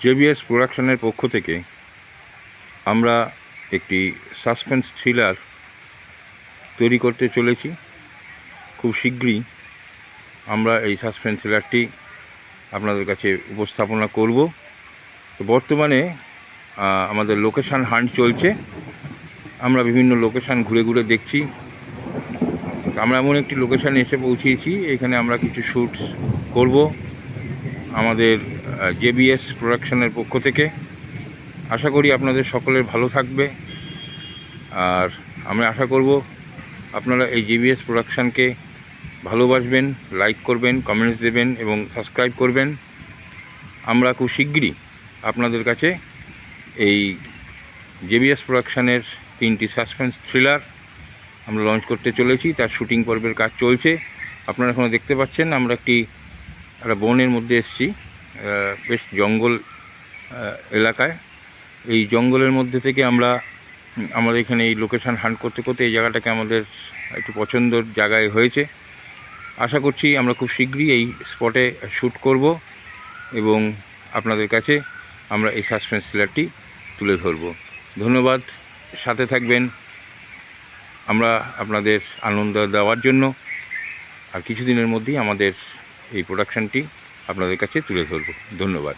JBS প্রোডাকশনের পক্ষ থেকে আমরা একটি সাসপেন্স থ্রিলার তৈরি করতে চলেছি। খুব শীঘ্রই আমরা এই সাসপেন্স থ্রিলারটি আপনাদের কাছে উপস্থাপনা করব। তো বর্তমানে আমাদের লোকেশান হান্ট চলছে। আমরা বিভিন্ন লোকেশান ঘুরে ঘুরে দেখছি। আমরা এমন একটি লোকেশানে এসে পৌঁছেছি, এখানে আমরা কিছু শ্যুটস করব আমাদের জেবিএস প্রোডাকশনের পক্ষ থেকে। আশা করি আপনাদের সকলের ভালো থাকবে, আর আমরা আশা করব আপনারা এই জেবিএস প্রোডাকশানকে ভালোবাসবেন, লাইক করবেন, কমেন্টস দেবেন এবং সাবস্ক্রাইব করবেন। আমরা খুব শিগগিরই আপনাদের কাছে এই জেবিএস প্রোডাকশানের 3টি সাসপেন্স থ্রিলার আমরা লঞ্চ করতে চলেছি। তার শুটিং পর্বের কাজ চলছে। আপনারা এখনও দেখতে পাচ্ছেন আমরা একটা বনের মধ্যে এসেছি, বেশ জঙ্গল এলাকায়। এই জঙ্গলের মধ্যে থেকে আমাদের এখানে এই লোকেশান হান্ট করতে করতে এই জায়গাটাকে আমাদের একটু পছন্দের জায়গায় হয়েছে। আশা করছি আমরা খুব শীঘ্রই এই স্পটে শ্যুট করব এবং আপনাদের কাছে আমরা এই সাসপেন্স থ্রিলারটি তুলে ধরব। ধন্যবাদ, সাথে থাকবেন আমরা আপনাদের আনন্দ দেওয়ার জন্য। আর কিছুদিনের মধ্যেই আমাদের এই প্রোডাকশানটি আপনাদের কাছে তুলে ধরব। ধন্যবাদ।